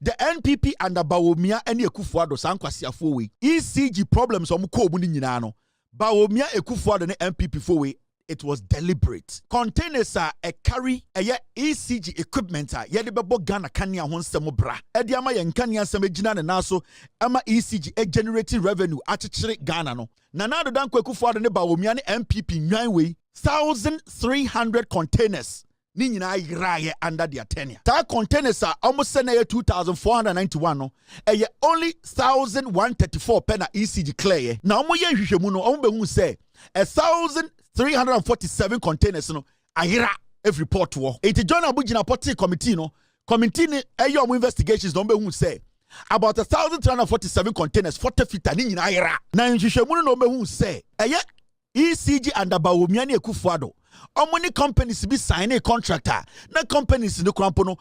The NPP under Bawumia and Akufo Addo sankwasiafo we. ECG problems omuko omu ni nyina no. Bawumia Akufo Addo ne NPP for we. It was deliberate. Containers are a carry a ECG equipment a ye de bebo Ghana kania ho nsem bra. E de ama ye nkania nsem agina ne naso ama ECG e generating revenue achechire Ghana no. Na na do danko Akufo Addo ne Bawumia ne NPP nwan we 1,300 containers ni nyina yiraye under their tenure. That containers are almost 2,491 no. E only 1,134 pena ECG clear. Na omo ye hwehwemu no omo be hu say 1,347 containers no ayira every port war. It join abugina party committee no. Committee ni eyo investigations no be hu say about 1,347 containers 40 feet ni nyina ayira. Na hwehwemu no be hu say ECG under Bawumia ne Akufo Addo. Many companies be signing a contractor. Na companies in the Krampono.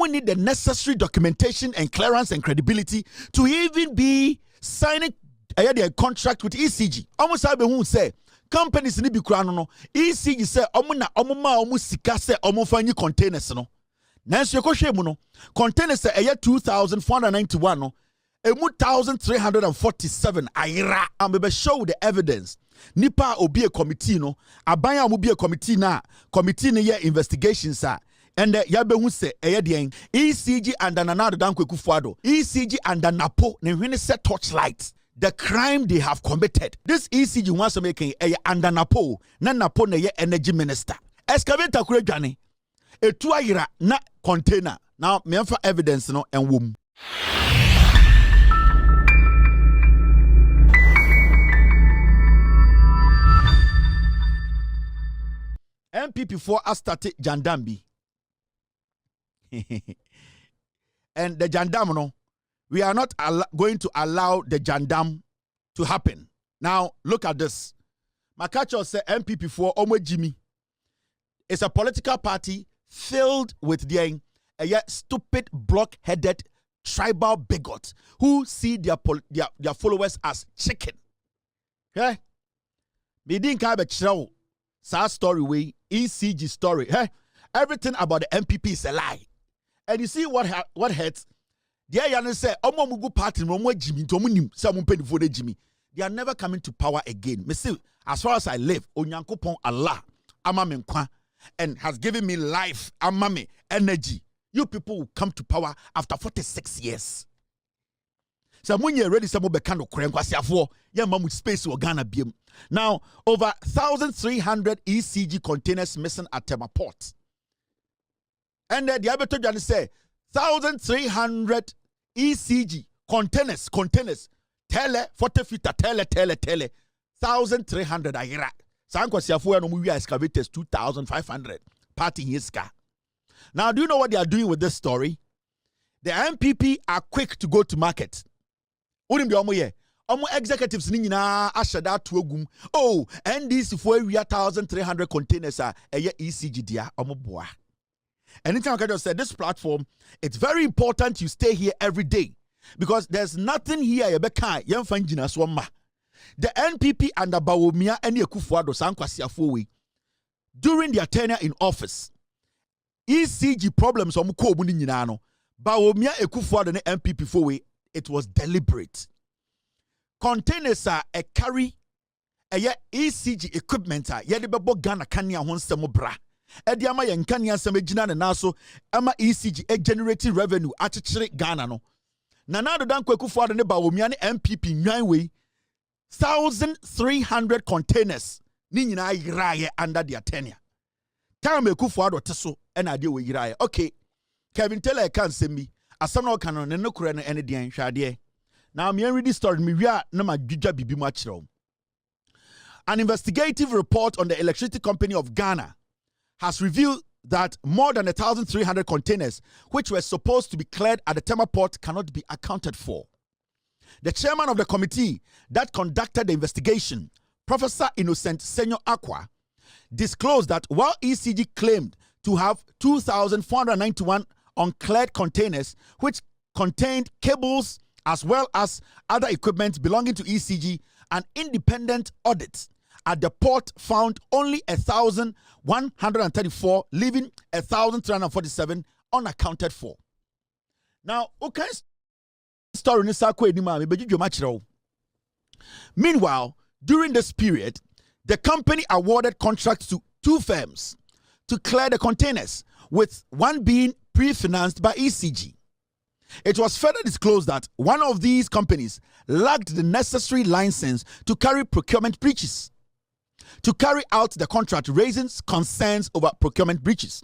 Need the necessary documentation and clearance and credibility to even be signing a contract with ECG. Almost I be who say companies ni bi krano no. ECG say omuma sika say fanyi containers no. Nanso yekwohwe mu no. Containers say 2,491 no. 1,347 ayira. Be show the evidence. Nipa obi a committee no abanya mo bi a committee na committee ne ye investigations a and ya be hu se eye de ECG under Nana Danko Akufo Addo ECG under NAPO ne hwene set torchlight the crime they have committed. This ECG wants to make under NAPO na NAPO ne ye energy minister excavator kura dwane etu ayira na container now me emfa evidence no enwom. NPP4 has started Jandambi. And the Jandam, no, we are not going to allow the Jandam to happen. Now, look at this. Makacho said NPP4, Omo Jimmy. It's a political party filled with their stupid, block-headed, tribal bigots who see their followers as chicken. Okay? Me didn't kind of chill. Sad story way, ECG story. Hey, everything about the NPP is a lie. And you see what hurts? They are say, "Omo party, omo Jimmy, tomunim, some penny for the Jimmy." They are never coming to power again. Me see, as far as I live, Onyankopon Allah, Amamenkwa, and has given me life, Amame, energy. You people will come to power after 46 years. So when you're ready, some be kind of krenkwasiafo, yeah, mamu space or Ghana biem. Now, over 1,300 ECG containers missing at Tema port. And the other told say 1,300 ECG containers, tele 40 feet, tele 1,300 ayira. Sankwasiafo no mu excavators 2,500 party hiska. Now, do you know what they are doing with this story? The MPP are quick to go to market. Unim bi omo ye omo executives ni nyina ashada to ogum NDC for 1,300 containers are ECG dia omo boa. Anytime I can say this platform, it's very important you stay here every day because there's nothing here you be kai yemfa ngina so ma. The NPP under Bawumia and Akufo Addo sankwasiafo we during their tenure in office ECG problems omuko omu ni nyina no Bawumia Akufo Addo ne NPP for we. It was deliberate. Containers are a carry a ECG equipment ye de bebo Ghana kania ho nsem bra. E de ama ye nkania nsem agina ne naso ama ECG e generating revenue achechire Ghana no. Na na do Danko Akufo Addo ne Bawumia ne NPP nwan we 1,300 containers ni nyina yiraye under their tenure. Time Akufo Addo teso e na de we yiraye. Okay. Kevin Taylor kan semi asano kano ne nokure no ene den hwade. Now me read this story me wia na madwudwa bibi mu akirem. An investigative report on the Electricity Company of Ghana has revealed that more than 1,300 containers which were supposed to be cleared at the Tema port cannot be accounted for. The chairman of the committee that conducted the investigation, Professor Innocent Senyo Akwa, disclosed that while ECG claimed to have 2,491 uncleared containers which contained cables as well as other equipment belonging to ECG, an independent audit at the port found only 1,134, leaving 1,347 unaccounted for. Now, okay, story ni sakwe ni ma me beji dwoma kyerɛw. Meanwhile, during this period, the company awarded contracts to 2 firms to clear the containers, with one being pre-financed by ECG. It was further disclosed that one of these companies lacked the necessary license to carry procurement breaches. To carry out the contract, raising concerns over procurement breaches.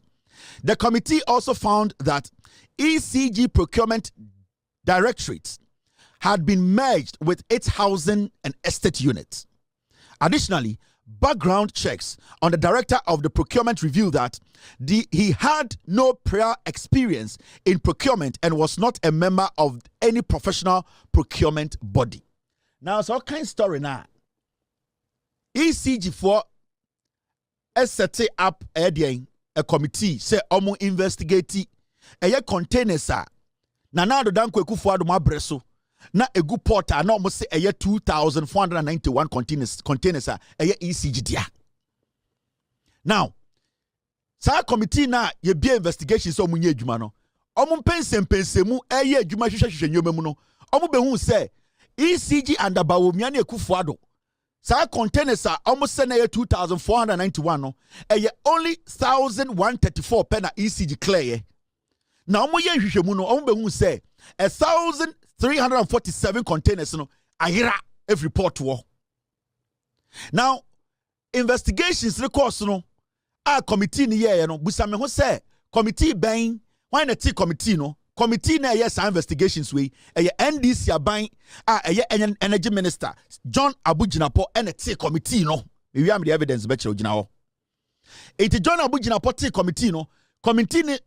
The committee also found that ECG procurement directorates had been merged with its housing and estate unit. Additionally, background checks on the director of the procurement revealed that he had no prior experience in procurement and was not a member of any professional procurement body. Now, so what kind of story now? ECG for set up a committee say omo investigate containers na Nana Addo Akufo Addo mabreso na egu portal na omo say 2,491 containers ECG dia. Now sa committee na ye be investigation so omo nye adwuma no omo pensemu adwuma hwehwehwe nyoma mu no omo behu say ECG and Bawumia na Akufo Addo sa containers almost say 2,491 no only 1,134 per na ECG clear. Now omo ye hwehwemu no omo behu say 1,347 containers no ahira every port wo. Now investigations records no a committee ni ye no busame ho say committee ben why na t committee no committee na yes investigations we NDC aban energy minister John Abujinapo and a T committee no we have the evidence be chiro gina ho. It John Abujinapo T committee no committee ni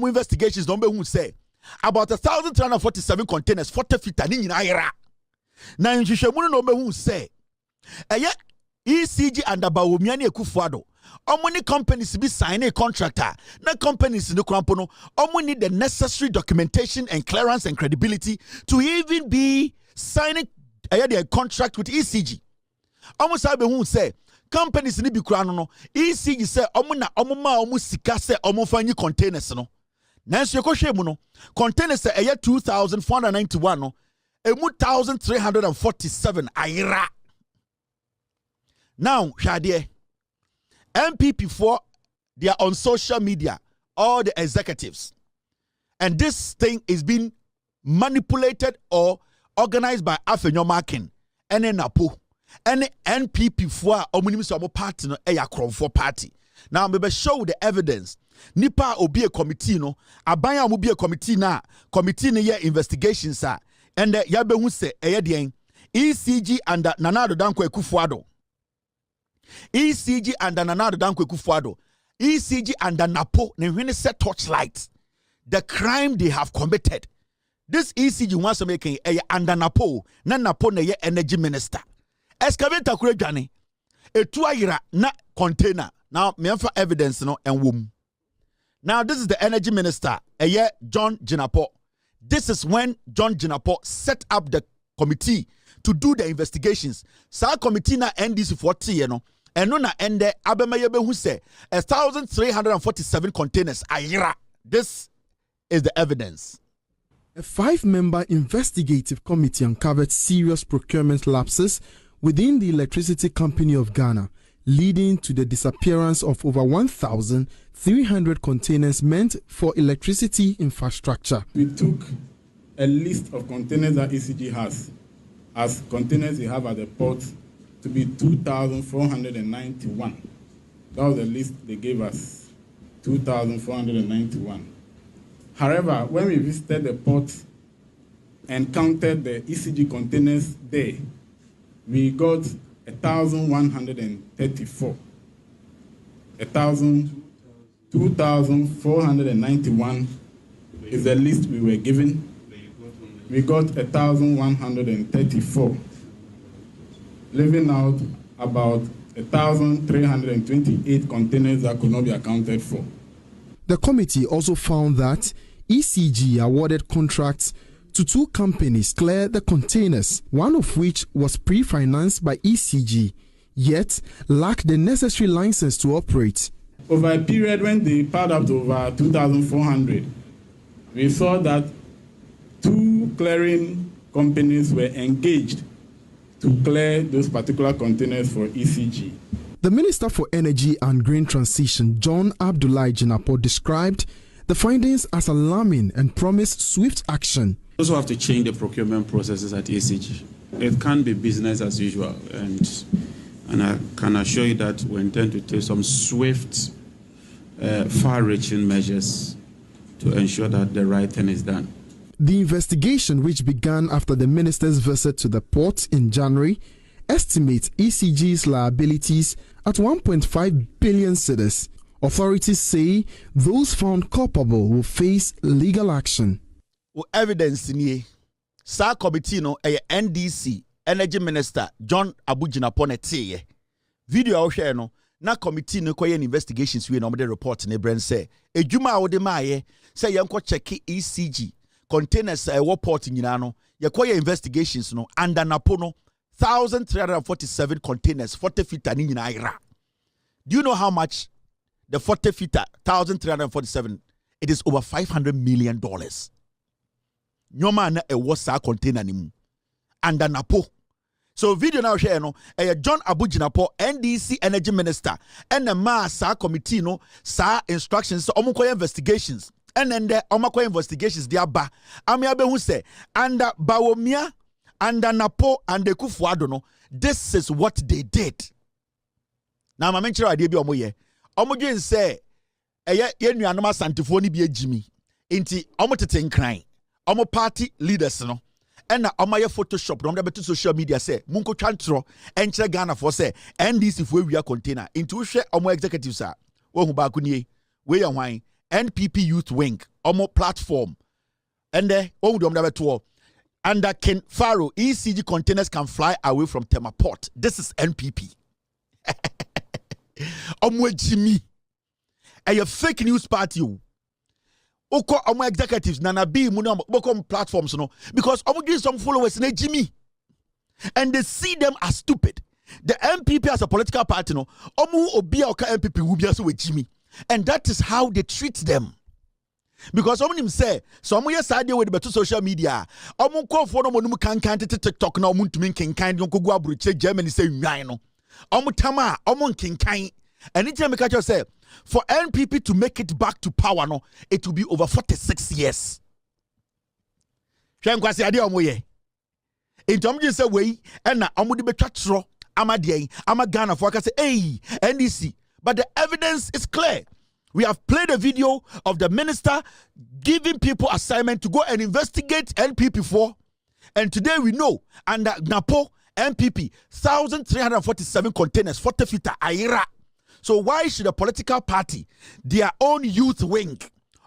investigations no be hu say about 1,347 containers 40 feet ani nyina ayera na nhwehwemu no be hu say ECG and Bawumia na Akufo Addo many companies be signing a contractor. Na companies in the crampo no need the necessary documentation and clearance and credibility to even be signing a contract with ECG. Almost I be say companies in the bikrano no ECG say ma sika say fanyi containers no. Nanso yekoshe mu no containers say 2,491 no 1,347 ayira. Now Shadie MPP4, they are on social media, all the executives. And this thing is being manipulated or organized by Afenyo Markin, and NAPO, and NPP4, or party, no, for party. Now, maybe show the evidence. Nipa obi a committee, no, Abaya will be a committee na investigations, sir. And yabe who say, ECG and Nana Addo Akufo Addo. ECG and Nana Addo Akufo Addo. ECG and NAPO, when they set torchlight, the crime they have committed. This ECG wants to make under NAPO, NAPO na energy minister. Excavator kurejani, a 2 na container. Now, me for evidence no and womb. Now, this is the energy minister, John Jinapo. This is when John Jinapo set up the committee to do the investigations. Sa committee na NDC 40, you know. And no na ende abemayebe who say 1,347 containers ayira. This is the evidence. A 5-member investigative committee uncovered serious procurement lapses within the Electricity Company of Ghana, leading to the disappearance of over 1,300 containers meant for electricity infrastructure. We took a list of containers that ECG has as containers they have at the port to be 2,491. That was the list they gave us, 2,491. However, when we visited the port and counted the ECG containers there, we got 1,134. 2,491 is the list we were given. We got 1,134, leaving out about 1,328 containers that could not be accounted for. The committee also found that ECG awarded contracts to 2 companies to clear the containers, one of which was pre-financed by ECG, yet lacked the necessary license to operate. Over a period when they piled up to over 2,400, we saw that 2 clearing companies were engaged to clear those particular containers for ECG. The Minister for Energy and Green Transition, John Abdullahi Jinapor, described the findings as alarming and promised swift action. We also have to change the procurement processes at ECG. It can't be business as usual, and I can assure you that we intend to take some swift, far-reaching measures to ensure that the right thing is done. The investigation, which began after the minister's visit to the port in January, estimates ECG's liabilities at 1.5 billion cedis. Authorities say those found culpable will face legal action. Evidence in Sa committee no NDC Energy Minister John Abujinapo nete video a share no na committee no koye investigations we no the report ne brand say edwuma a wode maaye say yenko check ECG containers port nyina no ye koye investigations no under NAPO no 1,347 containers 40 feet ani nyina ira. Do you know how much the 40 feet 1,347? It is over $500 million. Nyoma na sa container ni mu under NAPO. So video now share no John Abujinapo NDC Energy Minister and the sa committee no sa instructions omukoye investigations and then the omukoye investigations dia ba amiabe hu say under Bawumia under NAPO and the Akufo Addo no, this is what they did. Now my mention idea be omoye omodwen say ye nuanoma santifo ni bi agimi enti omotete nkran omo party leaders no and na omaye Photoshop no beto social media say munko twantro enkyere Ghana for say NDC for ewia container into hwe omo executives a wo hu ba kunie we yan hwan NPP Youth Wing omo platform and there wo hu dom da beto under Ken Faro ECG containers can fly away from Tema port. This is NPP. Omo Jimmy a fake news party. Oko omo executives nana bi mu no bokom platforms no because omo give some followers na Jimmy and they see them as stupid. The MPP as a political party no omo obi a oka MPP wu bia so we Jimmy and that is how they treat them. Because omo nim say so omo yes ade we the beto social media omo nkofo no monum kankan TikTok na omo ntumi nkenkan no kogu aburuche Germany say nwan no omo tama omo nkenkan. Anytime I catch you say, for NPP to make it back to power, no, it will be over 46 years. Kwasi ade omoye. Intomji say we and na omudi betwatro amadie amagana for say hey NDC, but the evidence is clear. We have played a video of the minister giving people assignment to go and investigate NPP for, and today we know under NAPO NPP 1,347 containers 40 feet aira. So why should a political party, their own youth wing,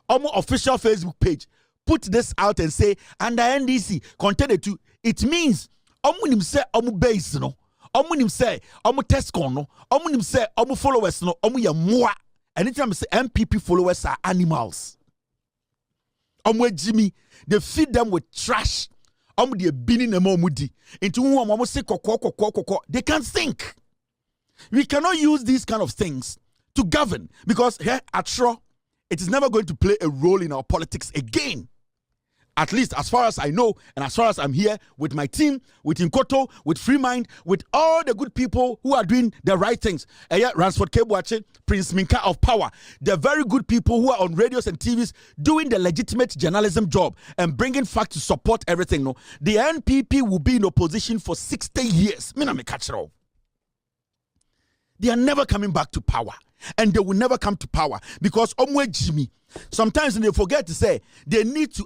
almost official Facebook page, put this out and say under NDC container to? It means omunim say omu base no, omunim say omu tescon no, omunim say omu followers no, omu ya moa. Anytime say MPP followers are animals. Omu Jimmy, they feed them with trash. Omu de bini ne mudi into who omu say koko. They can't think. We cannot use these kind of things to govern because here at Shro, it is never going to play a role in our politics again. At least as far as I know, and as far as I'm here with my team, with Inkoto, with Free Mind, with all the good people who are doing the right things. Ransford Kebuache, Prince Minka of Power, the very good people who are on radios and TVs doing the legitimate journalism job and bringing facts to support everything. No, the NPP will be in opposition for 60 years. They are never coming back to power, and they will never come to power because Omwe Jimmy. Sometimes they forget to say they need to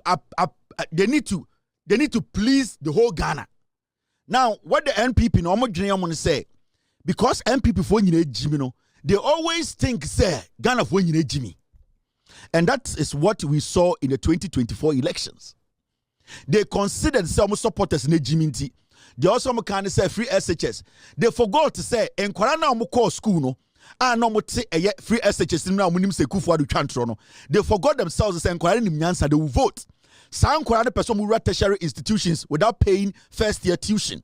please the whole Ghana. Now, what the NPP no Omo say, because NPP for Jimmy no, they always think say Ghana for Jimmy, and that is what we saw in the 2024 elections. They considered some supporters in Jimmy. They also can say free SHS. They forgot to say en kwarana omo call school no no mo te free SHS no amunim se Akufo Addo twantro no. They forgot themselves say en kwarana nim nyansa they will vote. San kwarana person who run tertiary institutions without paying first year tuition.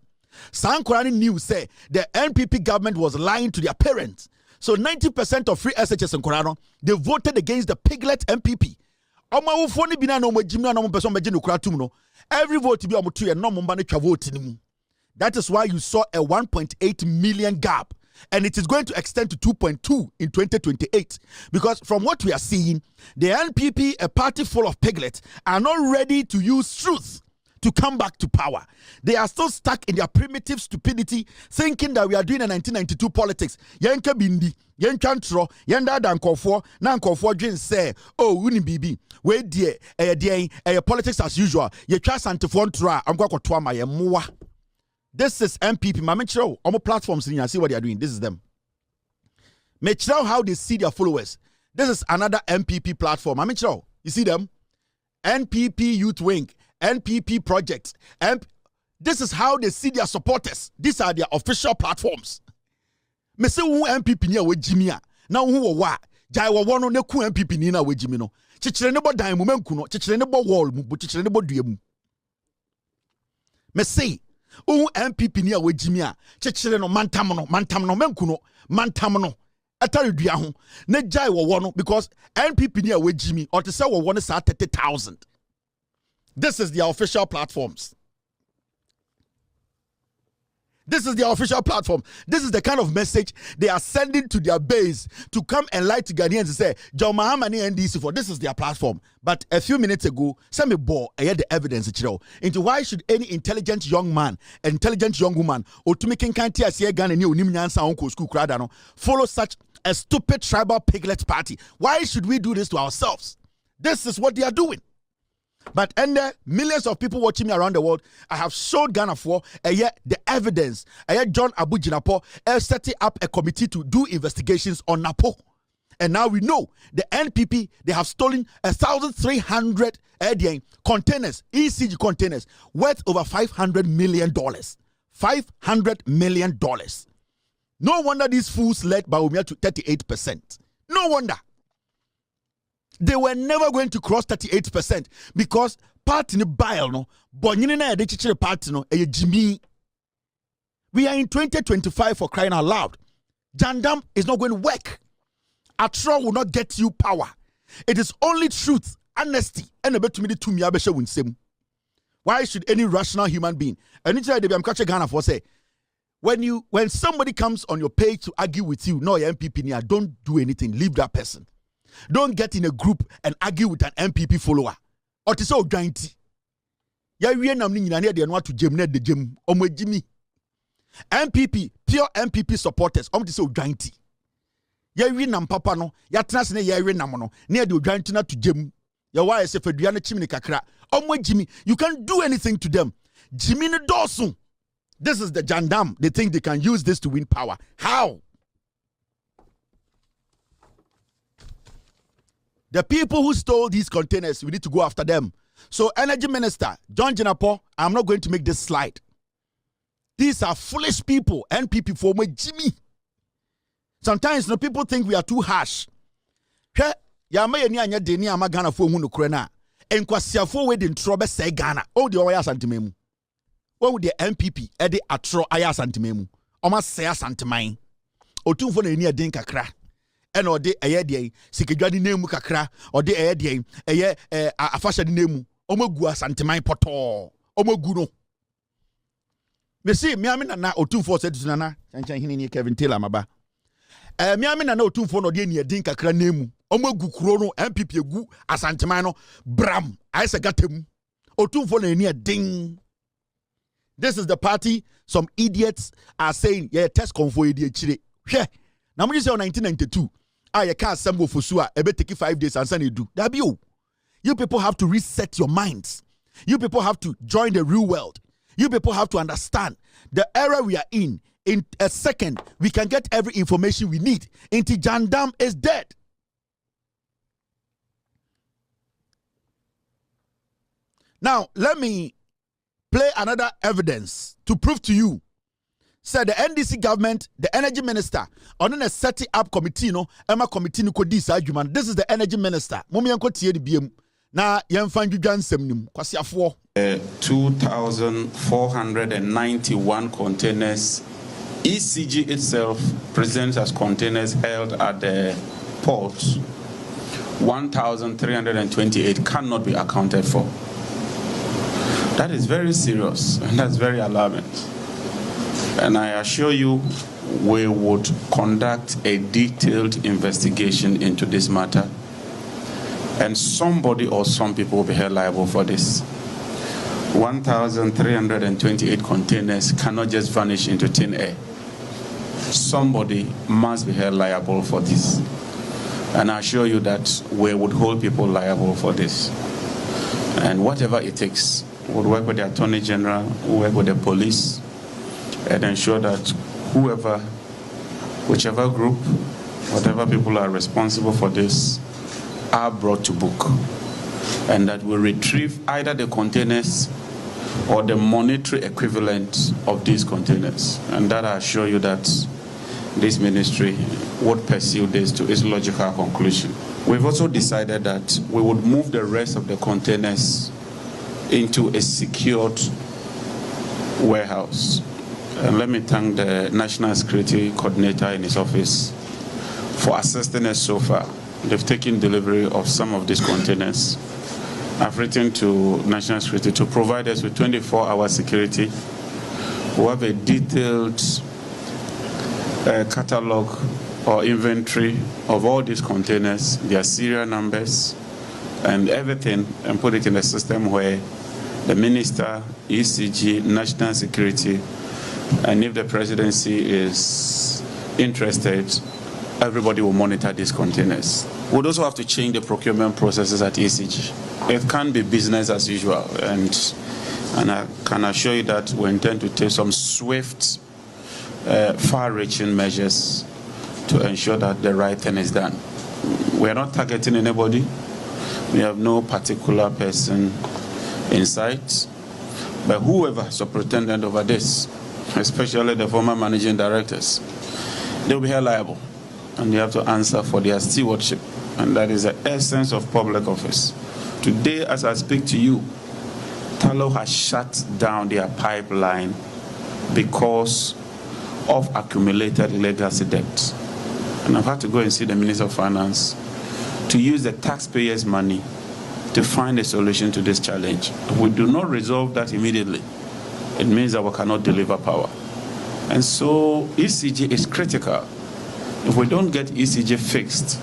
San kwarana knew say the NPP government was lying to their parents. So 90% of free SHS in Kwarana, they voted against the piglet MPP. Oma ufo ni bina no mo jimi na mo person beje no kura tum no. Every vote bi omoto ye no mo mba ne twa vote ni mu. That is why you saw a 1.8 million gap. And it is going to extend to 2.2 in 2028. Because from what we are seeing, the NPP, a party full of piglets, are not ready to use truth to come back to power. They are still stuck in their primitive stupidity, thinking that we are doing a 1992 politics. Yenka bindi, yenkantro, yenda dan kofo, nan kofo dwen say, oh, uni bibi, we die, politics as usual. Ye try santifon tra, amkwa kotwa ma ye muwa. This is MPP. Mamichiro, on platforms in here, see what they are doing. This is them. Mamichiro, how they see their followers. This is another MPP platform. Mamichiro, you see them? NPP Youth Wing, NPP Projects. This is how they see their supporters. These are their official platforms. Me say who MPP ni we jimia. Now who wa? Jai wa wono ne ku MPP ni na we jimi no. Chichire ne bo dan mu menku no. Chichire ne bo wall mu. Chichire ne bo dua mu. Me say MPP ni a wejimia chechire no mantam no menku no mantam no etare dua ho na jai wo no because NPP ni a wejimi or to say wo no sa 30,000. This is their official platforms. This is their official platform. This is the kind of message they are sending to their base to come and lie to Ghanaians and say, John Mahama and NDC for this is their platform. But a few minutes ago, some bore I had the evidence into why should any intelligent young man, intelligent young woman, or to make Ghana new follow such a stupid tribal piglet party? Why should we do this to ourselves? This is what they are doing. But and millions of people watching me around the world, I have showed Ghana for the evidence. John Abu Jinapo setting up a committee to do investigations on NAPO. And now we know the NPP, they have stolen 1,300 containers, ECG containers, worth over $500 million. $500 million. No wonder these fools led Bawumia to 38%. No wonder. They were never going to cross 38% because party ni bile no bonyini na de chichire party no Jimmy. We are in 2025 for crying out loud. Jandam is not going to work. Atro will not get you power. It is only truth, honesty, and a bit to me to me. Why should any rational human being? And it's like I'm catching Ghana for say when somebody comes on your page to argue with you, no MPP near, don't do anything. Leave that person. Don't get in a group and argue with an MPP follower. Or to say giant. Ya we na mni nyina de no to gem na de gem. Omo gimi. MPP, pure MPP supporters. Omo to say giant. Ya we nam papa no, ya tena se na ya we nam no. Na de giant na to gem. Ya why say fedua na chimni kakra. Omo gimi. You can't do anything to them. Jimmy ne dosun. This is the jandam. They think they can use this to win power. How? The people who stole these containers, we need to go after them. So, Energy Minister, John Jinapo, I'm not going to make this slide. These are foolish people, NPP for me, Jimmy. Sometimes people think we are too harsh. Yama ni anya deni ama Ghana for mu no krena. Enkwasiafo we de ntrobe say Ghana. O de oya santememu. When the NPP e de atro aya santememu. Oma say santeman. Otumfo na eni eden kakra. And or de de sikadwadi nemu kakra or de afasha de nemu omogu asanteman poto omogu no me see me amina na otumfo said to nana chanchan hini Kevin Taylor maba me amina na otumfo no de ne din kakra nemu omogu kuro no MPP egu asanteman no bram aisa gatem otumfo na eni din. This is the party some idiots are saying yeah test convoy de chire hwe na mo say 1992 you can't assemble for sure. I bet take 5 days and send it do. That you. You people have to reset your minds. You people have to join the real world. You people have to understand the era we are in. In a second, we can get every information we need. Inti Jandam is dead. Now, let me play another evidence to prove to you. Said the NDC government, the energy minister, on a setting up committee, Emma committee could this argument. This is the energy minister. Na yemfanju jansemnim kwasiafo 2,491 containers. ECG itself presents as containers held at the ports. 1,328 cannot be accounted for. That is very serious, and that's very alarming. And I assure you, we would conduct a detailed investigation into this matter, and somebody or some people will be held liable for this. 1,328 containers cannot just vanish into thin air. Somebody must be held liable for this. And I assure you that we would hold people liable for this. And whatever it takes, we'll work with the Attorney General, we'll work with the police, and ensure that whichever group, whatever people are responsible for this, are brought to book. And that we retrieve either the containers or the monetary equivalent of these containers. And that I assure you that this ministry would pursue this to its logical conclusion. We've also decided that we would move the rest of the containers into a secured warehouse. And let me thank the National Security Coordinator in his office for assisting us so far. They've taken delivery of some of these containers. I've written to National Security to provide us with 24-hour security. We have a detailed catalog or inventory of all these containers, their serial numbers, and everything, and put it in a system where the Minister, ECG, National Security, and if the presidency is interested, everybody will monitor these containers. We'd also have to change the procurement processes at ECG. It can't be business as usual, and I can assure you that we intend to take some swift, far-reaching measures to ensure that the right thing is done. We are not targeting anybody. We have no particular person in sight, but whoever is superintendent over this, especially the former managing directors, they will be held liable, and they have to answer for their stewardship, and that is the essence of public office. Today, as I speak to you, Tallow has shut down their pipeline because of accumulated legacy debt. And I've had to go and see the Minister of Finance to use the taxpayers' money to find a solution to this challenge. If we do not resolve that immediately, it means that we cannot deliver power. And so ECG is critical. If we don't get ECG fixed,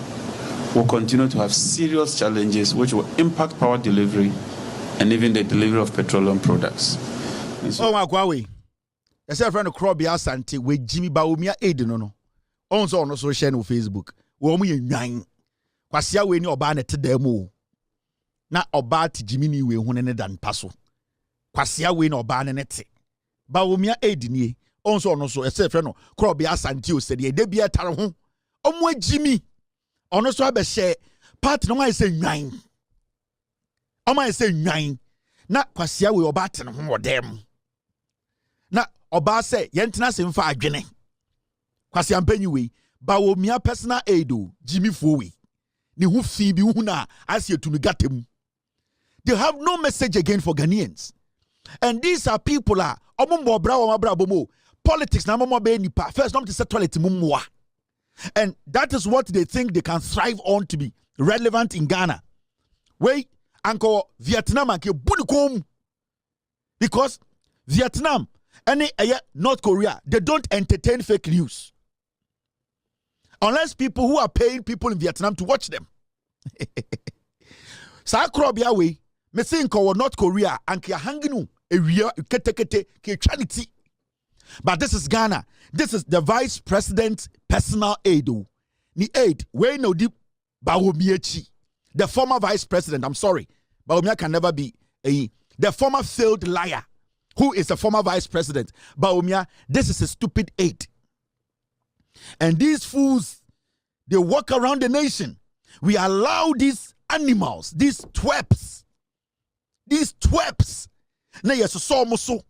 we'll continue to have serious challenges which will impact power delivery and even the delivery of petroleum products. Oh, my God. I said, friend of Crobby Asante, with Jimmy Bawumia aid no. Also on social no Facebook. We only nine. Kwasia we ni obane te demo. Na obati Jimmy ni we hunene dan paso. Kwasia we ni obane nete. Bawumia aid ni. Also on so. I said, friend of Crobby Asante, o said, ye debia tarahun. Omwe Jimmy. Ono so abehye part no I say nine. I say nine. Na kwasia we obate no ho dem. Na oba say yentena se mfa adwene. Kwasi ampanyi we Bawumia personal aid Jimmy Fowe. Ni hu fi bi hu na asie tumi gatem. They have no message again for Ghanaians. And these are people are omombo bra o mabra bomo. Politics na momo be nipa. First not to set toilet mumwa. And that is what they think they can thrive on to be relevant in Ghana. Wait, Uncle Vietnam and Budikom. Because Vietnam and North Korea, they don't entertain fake news. Unless people who are paying people in Vietnam to watch them. Sakrobia way, me think North Korea and kia hanginu a real kete charity. But this is Ghana. This is the Vice President personal aid. Ni aid we no di Bawumia, the former Vice President. I'm sorry, Bawumia can never be the former failed liar who is the former Vice President. Bawumia, this is a stupid aid. And these fools, they walk around the nation. We allow these animals, these twerps. Na yeso so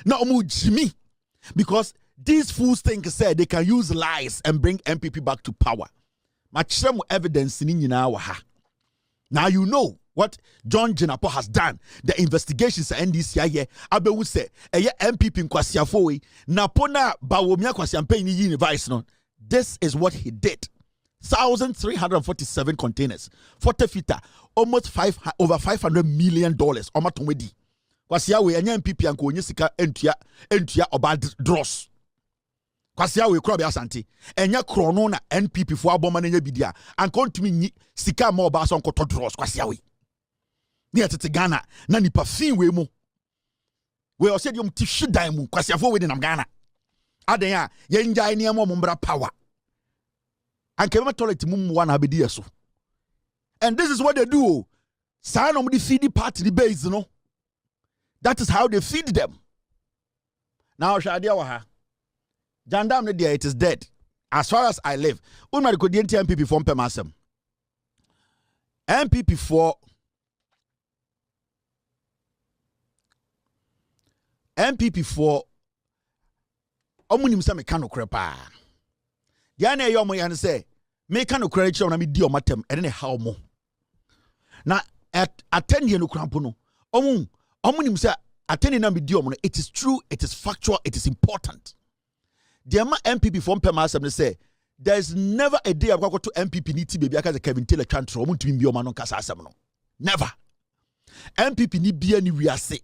na omu Jimmy. Because these fools think say they can use lies and bring MPP back to power. Machremu evidence in ha. Now you know what John Jenapo has done. The investigations at NDC here. Abewu say MPP Nkwasi Afowe na pona Bawumia Kwasi Ampanyi Vice no. This is what he did. 1,347 containers. 40 feet, almost over $500 million. Omatomedi. Kwasia we anya MPP anko onye sika entua oba dross. Kwasia we kro bia asante. Enya kro no na NPP fo aboma na nya bidia. Anko ntumi nyi sika ma oba so nkoto dross kwasia we. Ni atete Ghana na nipa fin we mu. We o said yom ti hwedan mu kwasia fo we di nam Ghana. Aden a ye njai ne mo mbra power. Anke me toilet mu mu na abedi yeso. And this is what they do. Sa no mo di feed party the base no. That is how they feed them. Now, Shadia Jandam, it is dead. As far as I live, Unma could MPP from Pemasem. MPP for Omunim sa mekano crepa. Diane yomo yan say, mekano credit on me dio matem, and then how mo. Now, at 10 year no crampono, Omunim say attending na bidiom no, it is true, it is factual, it is important. The MPP from Pemasem say there is never a day I go to MPP ni ti baby aka Kevin Taylor Chantro omuntu bi bioma no kasa asem no. Never. MPP ni bia ni wiase.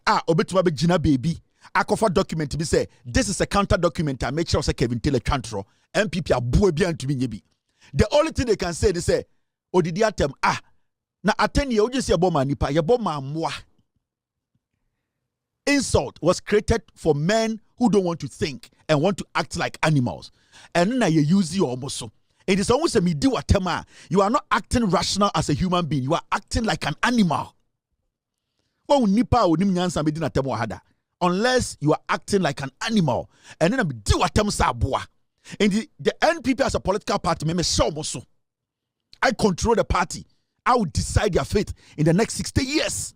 Obetuma be gina baby. Akufo document bi say this is a counter document I make sure say Kevin Taylor Chantro MPP abuo bia ntumi nye bi. The only thing they can say they say odidi atem na ateni oje se yebo ma nipa yebo ma moa. Insult was created for men who don't want to think and want to act like animals. And then you use your almost so. It is almost a midiwa tema. You are not acting rational as a human being. You are acting like an animal. Unless you are acting like an animal. And then and the NPP as a political party, I control the party. I will decide their fate in the next 60 years.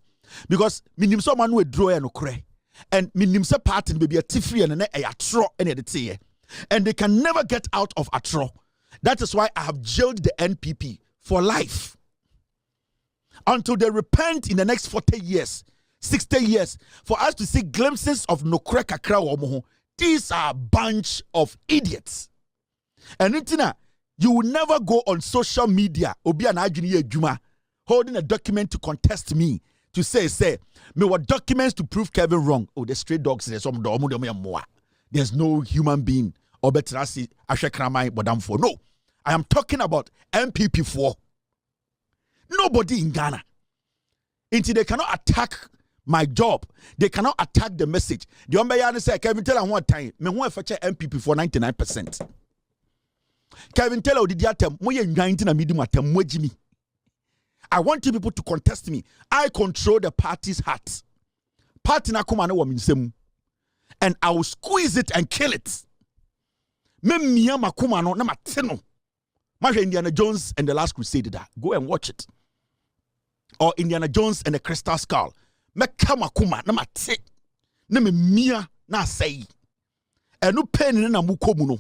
Because minim so man we draw no kre and minim se party be a tifri and a atro and they can never get out of atro. That is why I have jailed the NPP for life until they repent in the next 40 years, 60 years, for us to see glimpses of no kre kakra omo. These are a bunch of idiots. And intina, you will never go on social media obi an adwini adwuma holding a document to contest me. To say, me what documents to prove Kevin wrong. Oh, the stray dogs, there's no human being or better no. I am talking about MPP4. Nobody in Ghana. Until they cannot attack my job, they cannot attack the message. The Ombayana say, Kevin Taylor one time, me who fetch MPP for 99%. Kevin Taylor did that time, we 19 a medium at Jimmy. I want you people to contest me. I control the party's heart. Party na kuma na wa minsem. And I will squeeze it and kill it. Miya makuma no na mateno. Masha Indiana Jones and the Last Crusade da. Go and watch it. Or Indiana Jones and the Crystal Skull. Meka makuma na mate. Na miya na say. And no pen na mukomu no.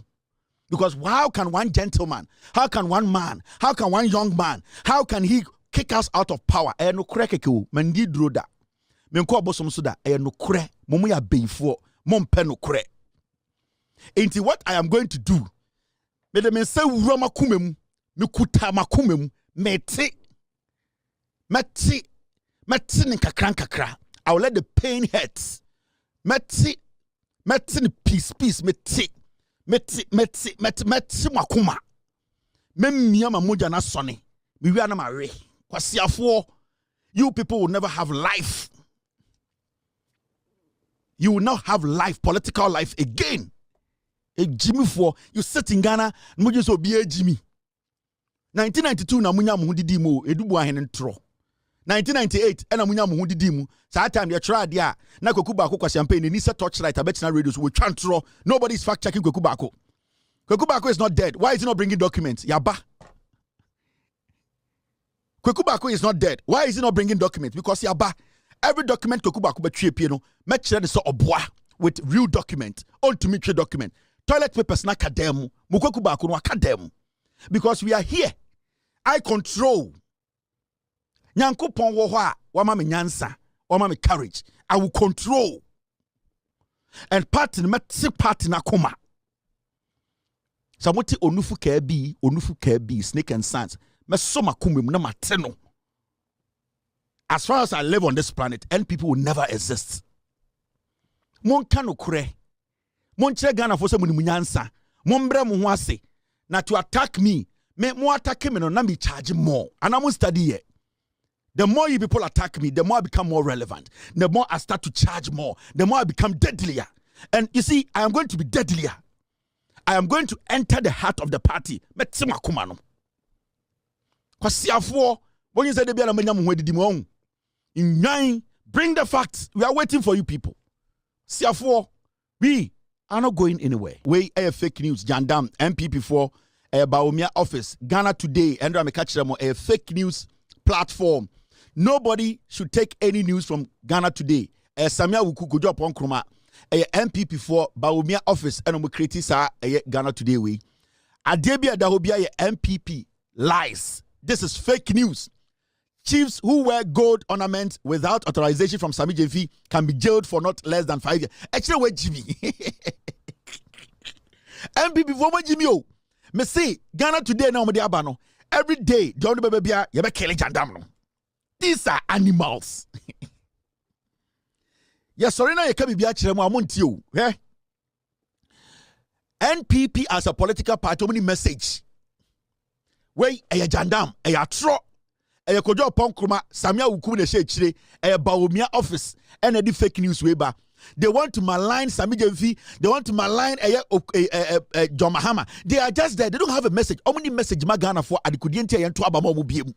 Because how can one gentleman, how can one man, how can one young man, how can he kick us out of power? No krekeke mandi droda. Menko abosom so da no kre. Momo ya beifo. Mom pe no kre. Enti what I am going to do. Me de men se wura makumem, me kuta makumem, meti ni kakra. I will let the pain hurt. Meti ni peace meti makuma. Memia mamoja na sone. Mi wi na mare. Kwasiafo, you people will never have life. You will not have life, political life again. A Jimmy for you sit in Ghana, Mujus will be a Jimmy. 1992 na munya muhudi dimu, edubu ahenen tro. 1998 ena munya muhudi dimu. Sa time you tried ya na Kwekubako kwa champagne ni sa torchlight abetina radios we chantro. Nobody is fact checking Kwekubako. Kwekubako is not dead. Why is he not bringing documents? Yaba. Kwekubako is not dead. Why is he not bringing documents? Because yaba. Every document Kwekubako betray piano, make sure so obwa with real document, on to meet document. Toilet papers na kademu, Kwekubako no kademu. Because we are here. I control. Nyankopon wo hɔ a wama me nyansa, wama me courage. I will control. And party na koma. Samuti onufu kebi, snake and sons. Mesoma kumim na mateno. As far as I live on this planet, NPP will never exist. Mon kano kure. Mon che Ghana for some munyansa. Mon bre mo wase. Na to attack me mo attack me no na me charge more. And I'm study here. The more you people attack me, the more I become more relevant. The more I start to charge more. The more I become deadlier. And you see, I am going to be deadlier. I am going to enter the heart of the party. Metsima kumano. Kwasiafo, when you say the biara manya mo di mo in nine, bring the facts. We are waiting for you people. Siafo, we are not going anywhere. We are fake news. Jandam, MPP4, Bawumia office, Ghana Today, and I'm a fake news platform. Nobody should take any news from Ghana Today. Samia Wuku job on Kruma, MPP4, Bawumia office, and I'm a Ghana Today way. Adebia Dahobia MPP lies. This is fake news. Chiefs who wear gold ornaments without authorization from Sami JV can be jailed for not less than 5 years. Actually, wait, Jimmy. MPP for Jimmy. Me say Ghana Today now abano. Every day, the only baby you be killing jandam. These are animals. Yes, sorry now you can be chiremo amuntio. Eh? NPP as a political party, only message. Wey a jandam, a tro. A kojo pon kruma Samia Wuku de chire a Bawumia office and a fake news weba. They want to malign Sami Jemfi, they want to malign John Mahama. They are just there, they don't have a message. How many message Magana for adikudiente and to abamo mubiemu?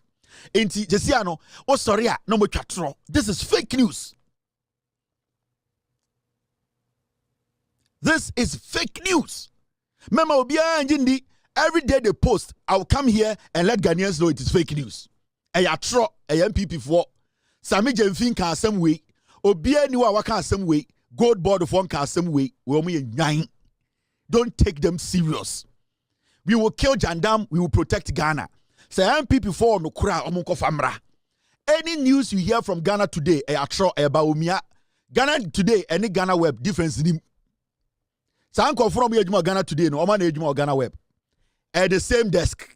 Enti Jesiano, oh sorry, no more chatro. This is fake news. This is fake news. Mema Obia and Jindi, every day they post, I'll come here and let Ghanaians know it is fake news. A tro a MPP4 Sami Jemfin can some way Obia ni wa can some way gold board of one can some way we only 9. Don't take them serious. We will kill Jandam, we will protect Ghana. Say MPP4 no kura omunko famra. Any news you hear from Ghana Today a tro a Bawumia Ghana Today any Ghana Web difference in him. Sanko from Ghana Today no man Ghana Web at the same desk.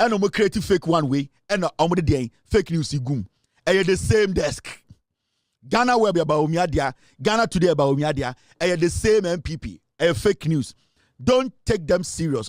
And I'm creative fake one way, and I'm the fake news igum. At the same desk. Ghana Web about Bawumia, Ghana Today about Bawumia, at the same MPP, fake news. Don't take them serious.